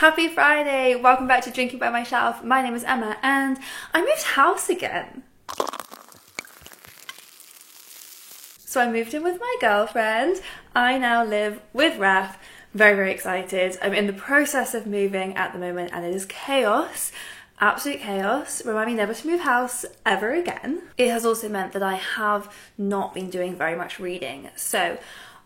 Happy Friday! Welcome back to Drinking by My Shelf. My name is Emma and I moved house again. So I moved in with my girlfriend. I now live with Raf. Very, very excited. I'm in the process of moving at the moment and it is chaos. Absolute chaos. Remind me never to move house ever again. It has also meant that I have not been doing very much reading. So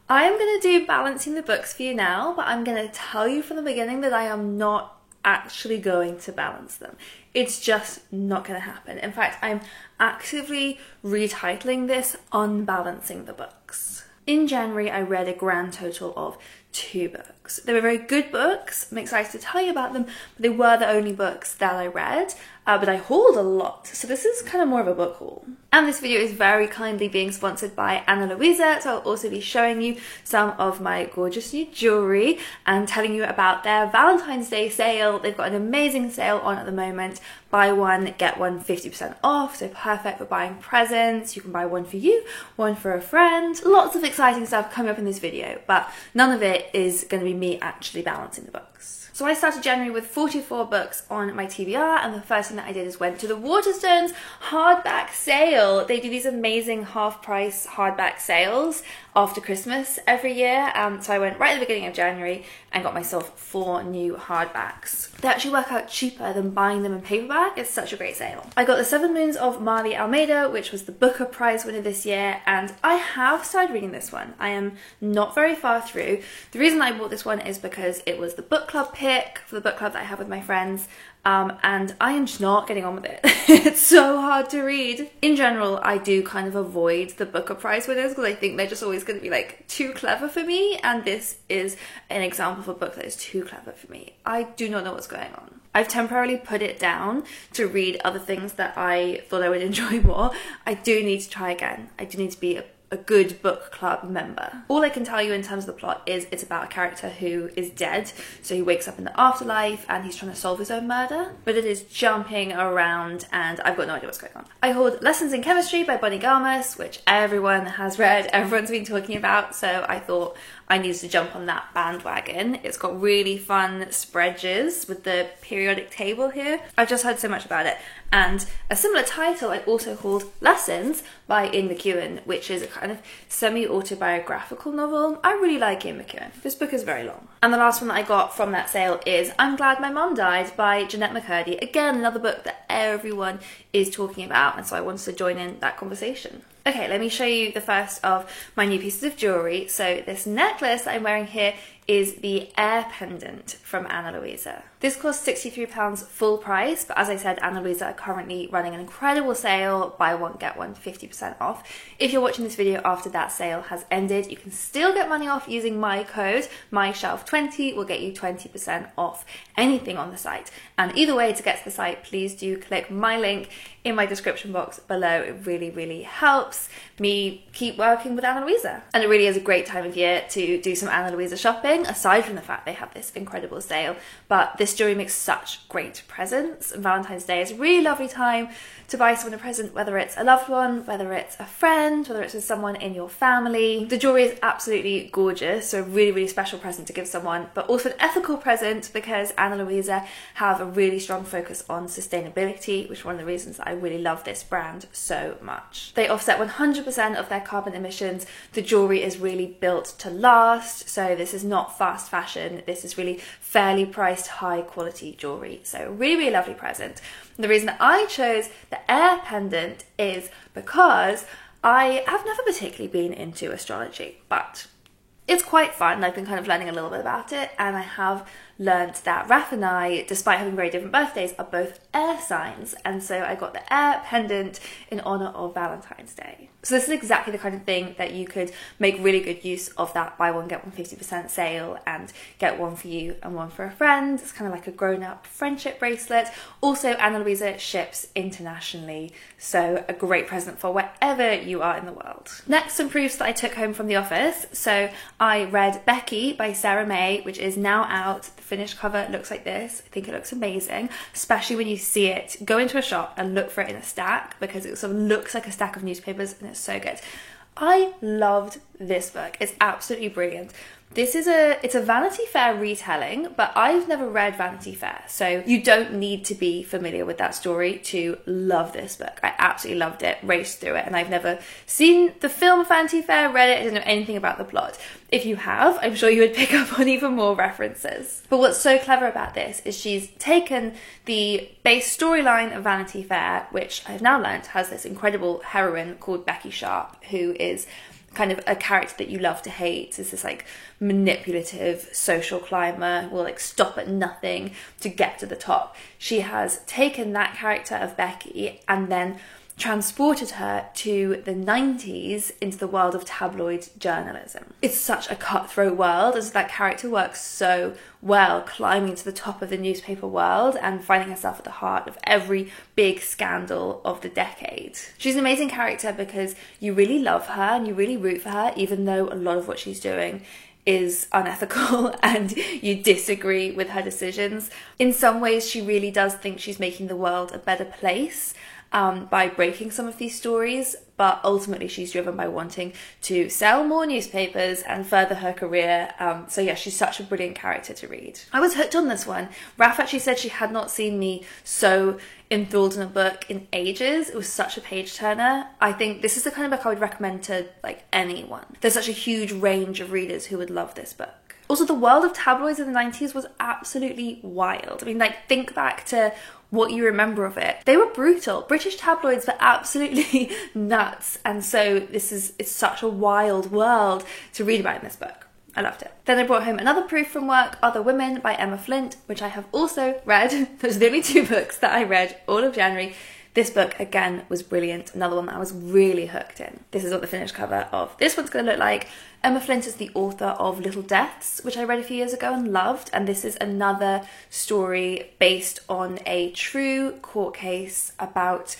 I am going to do balancing the books for you now, but I'm going to tell you from the beginning that I am not actually going to balance them. It's just not going to happen. In fact, I'm actively retitling this Unbalancing the Books. In January, I read a grand total of 2 books. They were very good books. I'm excited to tell you about them, but they were the only books that I read, but I hauled a lot. So this is kind of more of a book haul. And this video is very kindly being sponsored by Ana Luisa, so I'll also be showing you some of my gorgeous new jewellery and telling you about their Valentine's Day sale. They've got an amazing sale on at the moment. Buy one, get one 50% off, so perfect for buying presents. You can buy one for you, one for a friend. Lots of exciting stuff coming up in this video, but none of it is going to be me actually balancing the books. So I started January with 44 books on my TBR, and the first thing that I did is went to the Waterstones hardback sale. They do these amazing half-price hardback sales after Christmas every year, so I went right at the beginning of January and got myself 4 new hardbacks. They actually work out cheaper than buying them in paperback. It's such a great sale. I got The 7 Moons of Marley Almeida, which was the Booker Prize winner this year, and I have started reading this one. I am not very far through. The reason I bought this one is because it was the book club pick for the book club that I have with my friends. And I am just not getting on with it. It's so hard to read. In general, I do kind of avoid the Booker Prize winners because I think they're just always going to be like too clever for me, and this is an example of a book that is too clever for me. I do not know what's going on. I've temporarily put it down to read other things that I thought I would enjoy more. I do need to try again. I do need to be a good book club member. All I can tell you in terms of the plot is it's about a character who is dead, so he wakes up in the afterlife and he's trying to solve his own murder, but it is jumping around and I've got no idea what's going on. I hauled Lessons in Chemistry by Bonnie Garmus, which everyone has read, everyone's been talking about, so I thought I needed to jump on that bandwagon. It's got really fun spreads with the periodic table here. I've just heard so much about it. And a similar title, I also hauled Lessons by Ian McEwan, which is a kind of semi-autobiographical novel. I really like Ian McEwan. This book is very long. And the last one that I got from that sale is I'm Glad My Mum Died by Jeanette McCurdy. Again, another book that everyone is talking about, and so I wanted to join in that conversation. Okay, let me show you the first of my new pieces of jewellery. So this necklace that I'm wearing here is the Air Pendant from Ana Luisa. This cost £63 full price, but as I said, Ana Luisa are currently running an incredible sale, buy one, get one, 50% off. If you're watching this video after that sale has ended, you can still get money off using my code, MYSHELF20 will get you 20% off anything on the site. And either way, to get to the site, please do click my link in my description box below. It really, really helps me keep working with Ana Luisa. And it really is a great time of year to do some Ana Luisa shopping, aside from the fact they have this incredible sale. But this jewelry makes such great presents, and Valentine's Day is a really lovely time to buy someone a present, whether it's a loved one, whether it's a friend, whether it's with someone in your family. The jewelry is absolutely gorgeous, so a really, really special present to give someone, but also an ethical present because Ana Luisa have a really strong focus on sustainability, which is one of the reasons that I really love this brand so much. They offset 100% of their carbon emissions. The jewelry is really built to last, so this is not fast fashion. This is really fairly priced, high quality jewelry. So really, really lovely present. The reason that I chose the Air Pendant is because I have never particularly been into astrology, but it's quite fun. I've been kind of learning a little bit about it, and I have learnt that Raf and I, despite having very different birthdays, are both air signs, and so I got the Air Pendant in honour of Valentine's Day. So this is exactly the kind of thing that you could make really good use of that buy one get one 50% sale and get one for you and one for a friend. It's kind of like a grown-up friendship bracelet. Also, Ana Luisa ships internationally, so a great present for wherever you are in the world. Next, some proofs that I took home from the office. So I read Becky by Sarah May, which is now out. The finished cover looks like this. I think it looks amazing, especially when you see it. Go into a shop and look for it in a stack because it sort of looks like a stack of newspapers and it's so good. I loved this book. It's absolutely brilliant. This is it's a Vanity Fair retelling, but I've never read Vanity Fair, so you don't need to be familiar with that story to love this book. I absolutely loved it, raced through it, and I've never seen the film Vanity Fair, read it, I don't know anything about the plot. If you have, I'm sure you would pick up on even more references. But what's so clever about this is she's taken the base storyline of Vanity Fair, which I've now learnt has this incredible heroine called Becky Sharp, who is kind of a character that you love to hate. Is this like manipulative social climber, will like stop at nothing to get to the top. She has taken that character of Becky and then transported her to the 90s into the world of tabloid journalism. It's such a cutthroat world, as that character works so well, climbing to the top of the newspaper world and finding herself at the heart of every big scandal of the decade. She's an amazing character because you really love her and you really root for her, even though a lot of what she's doing is unethical and you disagree with her decisions. In some ways, she really does think she's making the world a better place by breaking some of these stories, but ultimately she's driven by wanting to sell more newspapers and further her career. So yeah, she's such a brilliant character to read. I was hooked on this one. Raf actually said she had not seen me so enthralled in a book in ages. It was such a page turner. I think this is the kind of book I would recommend to like anyone. There's such a huge range of readers who would love this book. Also, the world of tabloids in the 90s was absolutely wild. I mean, like, think back to what you remember of it. They were brutal. British tabloids were absolutely nuts. And so it's such a wild world to read about in this book. I loved it. Then I brought home another proof from work, Other Women by Emma Flint, which I have also read. Those are the only two books that I read all of January. This book, again, was brilliant. Another one that I was really hooked in. This is what the finished cover of this one's going to look like. Emma Flint is the author of Little Deaths, which I read a few years ago and loved. And this is another story based on a true court case about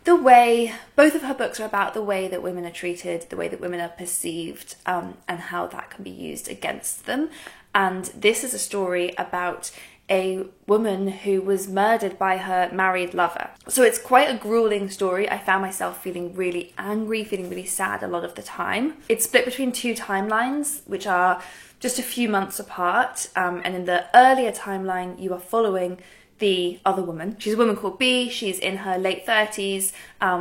the way, both of her books are about the way that women are treated, the way that women are perceived, and how that can be used against them. And this is a story about a woman who was murdered by her married lover. So it's quite a grueling story. I found myself feeling really angry, feeling really sad a lot of the time. It's split between two timelines, which are just a few months apart. And in the earlier timeline, you are following the other woman. She's a woman called B. She's in her late 30s,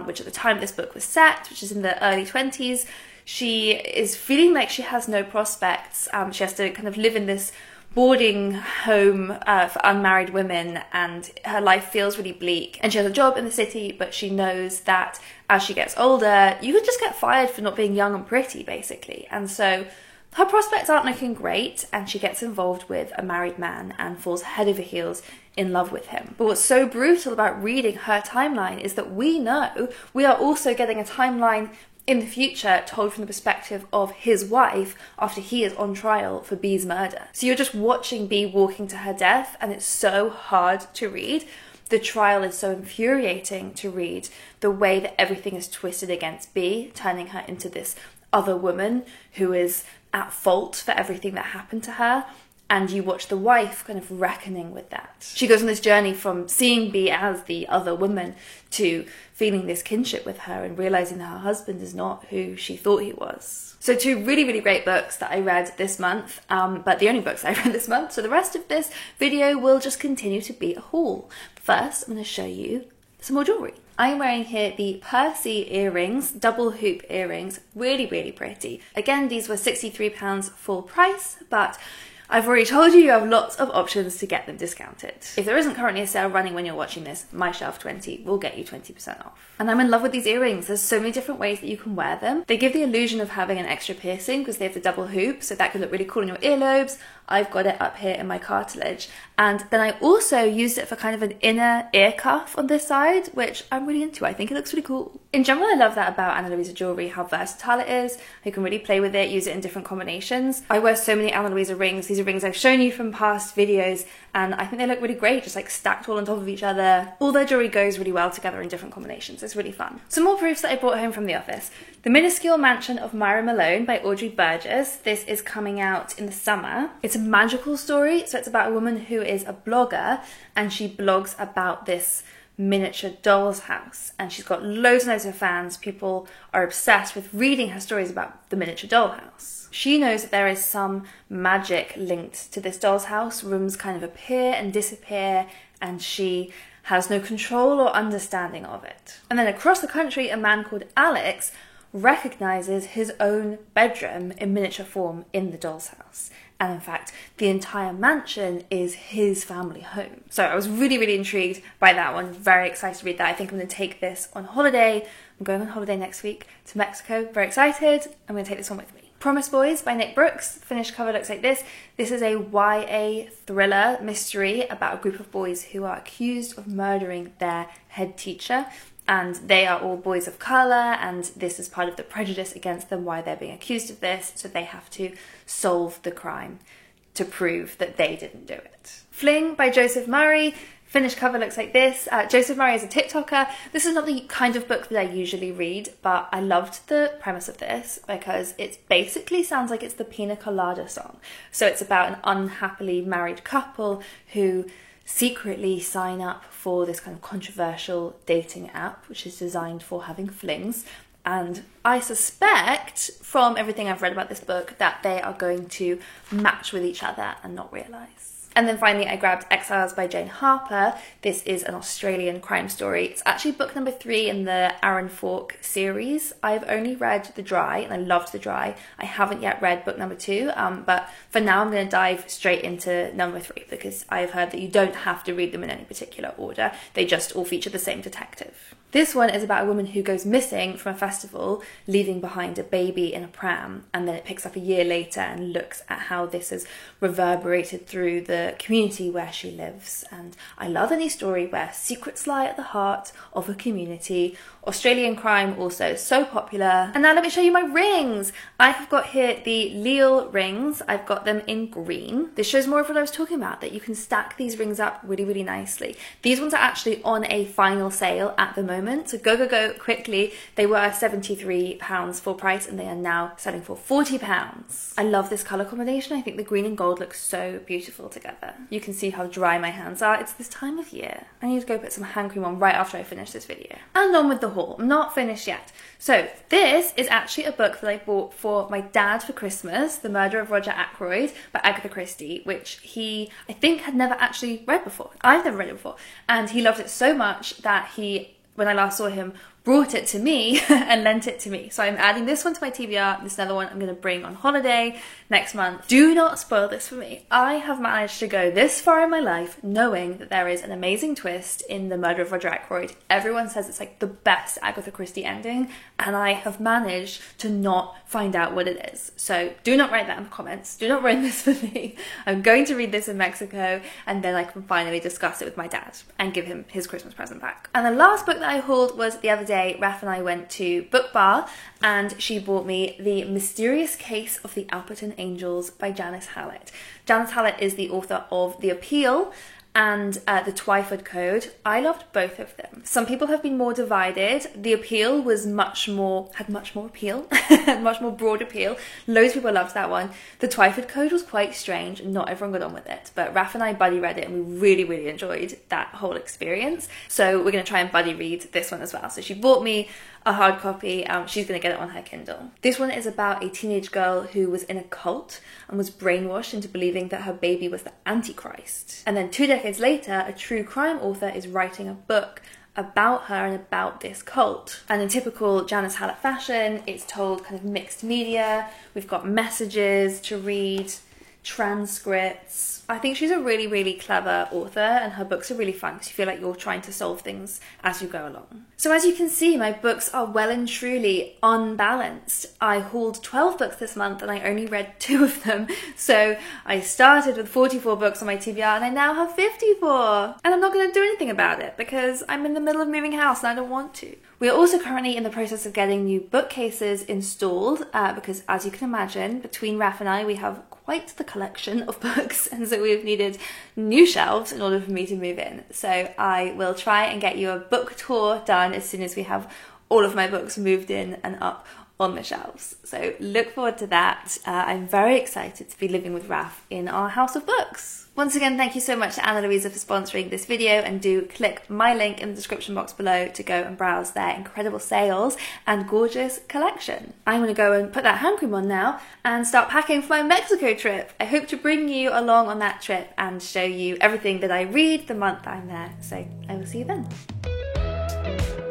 which at the time this book was set, which is in the early 20s. She is feeling like she has no prospects. She has to kind of live in this boarding home for unmarried women, and her life feels really bleak. And she has a job in the city, but she knows that as she gets older, you could just get fired for not being young and pretty, basically. And so her prospects aren't looking great, and she gets involved with a married man and falls head over heels in love with him. But what's so brutal about reading her timeline is that we know we are also getting a timeline in the future told from the perspective of his wife after he is on trial for B's murder. So you're just watching B walking to her death, and it's so hard to read. The trial is so infuriating to read, the way that everything is twisted against B, turning her into this other woman who is at fault for everything that happened to her. And you watch the wife kind of reckoning with that. She goes on this journey from seeing B as the other woman to feeling this kinship with her and realising that her husband is not who she thought he was. So two really, really great books that I read this month, but the only books I read this month. So the rest of this video will just continue to be a haul. First, I'm going to show you some more jewellery. I'm wearing here the Percy earrings, double hoop earrings, really, really pretty. Again, these were £63 full price, but I've already told you have lots of options to get them discounted. If there isn't currently a sale running when you're watching this, My Shelf 20 will get you 20% off. And I'm in love with these earrings. There's so many different ways that you can wear them. They give the illusion of having an extra piercing because they have the double hoop, so that can look really cool in your earlobes. I've got it up here in my cartilage. And then I also used it for kind of an inner ear cuff on this side, which I'm really into. I think it looks really cool. In general, I love that about Ana Luisa jewellery, how versatile it is. You can really play with it, use it in different combinations. I wear so many Ana Luisa rings. These are rings I've shown you from past videos, and I think they look really great, just like stacked all on top of each other. All their jewellery goes really well together in different combinations. It's really fun. Some more proofs that I brought home from the office. The Minuscule Mansion of Myra Malone by Audrey Burgess. This is coming out in the summer. It's a magical story, so it's about a woman who is a blogger, and she blogs about this miniature doll's house, and she's got loads and loads of fans. People are obsessed with reading her stories about the miniature doll house. She knows that there is some magic linked to this doll's house. Rooms kind of appear and disappear, and she has no control or understanding of it. And then across the country, a man called Alex recognises his own bedroom in miniature form in the doll's house. And in fact, the entire mansion is his family home. So I was really, really intrigued by that one. Very excited to read that. I think I'm going to take this on holiday. I'm going on holiday next week to Mexico. Very excited. I'm going to take this one with me. Promise Boys by Nick Brooks. Finished cover looks like this. This is a YA thriller mystery about a group of boys who are accused of murdering their head teacher. And they are all boys of colour, and this is part of the prejudice against them, why they're being accused of this, so they have to solve the crime to prove that they didn't do it. Fling by Joseph Murray. Finished cover looks like this. Joseph Murray is a TikToker. This is not the kind of book that I usually read, but I loved the premise of this because it basically sounds like it's the Pina Colada song. So it's about an unhappily married couple who secretly sign up for this kind of controversial dating app, which is designed for having flings. And I suspect, from everything I've read about this book, that they are going to match with each other and not realise. And then finally, I grabbed Exiles by Jane Harper. This is an Australian crime story. It's actually book number 3 in the Aaron Falk series. I've only read The Dry, and I loved The Dry. I haven't yet read book number 2, but for now I'm going to dive straight into number 3 because I've heard that you don't have to read them in any particular order. They just all feature the same detective. This one is about a woman who goes missing from a festival, leaving behind a baby in a pram, and then it picks up a year later and looks at how this has reverberated through the community where she lives. And I love any story where secrets lie at the heart of a community. Australian crime also so popular. And now let me show you my rings. I have got here the Leal rings. I've got them in green. This shows more of what I was talking about, that you can stack these rings up really, really nicely. These ones are actually on a final sale at the moment, so go quickly. They were £73 full price and they are now selling for £40. I love this colour combination. I think the green and gold look so beautiful together. You can see how dry my hands are. It's this time of year. I need to go put some hand cream on right after I finish this video. And on with the haul. I'm not finished yet. So this is actually a book that I bought for my dad for Christmas, The Murder of Roger Ackroyd by Agatha Christie, which he, I think, had never actually read before. I've never read it before. And he loved it so much that he, when I last saw him, brought it to me and lent it to me. So I'm adding this one to my TBR. This is another one I'm going to bring on holiday next month. Do not spoil this for me. I have managed to go this far in my life knowing that there is an amazing twist in The Murder of Roger Ackroyd. Everyone says it's like the best Agatha Christie ending, and I have managed to not find out what it is. So do not write that in the comments. Do not ruin this for me. I'm going to read this in Mexico, and then I can finally discuss it with my dad and give him his Christmas present back. And the last book that I hauled was the other day. Raph and I went to Book Bar and she bought me The Mysterious Case of the Alperton Angels by Janice Hallett. Janice Hallett is the author of The Appeal and The Twyford Code. I loved both of them. Some people have been more divided. The Appeal was had much more appeal, much more broad appeal. Loads of people loved that one. The Twyford Code was quite strange and not everyone got on with it, but Raph and I buddy read it and we really, really enjoyed that whole experience. So we're going to try and buddy read this one as well. So she bought me a hard copy. She's going to get it on her Kindle. This one is about a teenage girl who was in a cult and was brainwashed into believing that her baby was the Antichrist. And then 2 decades later, a true crime author is writing a book about her and about this cult. And in typical Janice Hallett fashion, it's told kind of mixed media. We've got messages to read, transcripts. I think she's a really, really clever author and her books are really fun because you feel like you're trying to solve things as you go along. So as you can see, my books are well and truly unbalanced. I hauled 12 books this month and I only read 2 of them. So I started with 44 books on my TBR and I now have 54. And I'm not going to do anything about it because I'm in the middle of moving house and I don't want to. We are also currently in the process of getting new bookcases installed because, as you can imagine, between Raph and I, we have quite the collection of books, and so we've needed new shelves in order for me to move in. So I will try and get you a book tour done as soon as we have all of my books moved in and up on the shelves. So look forward to that. I'm very excited to be living with Raph in our house of books. Once again, thank you so much to Ana Luisa for sponsoring this video, and do click my link in the description box below to go and browse their incredible sales and gorgeous collection. I'm going to go and put that hand cream on now and start packing for my Mexico trip. I hope to bring you along on that trip and show you everything that I read the month I'm there. So I will see you then.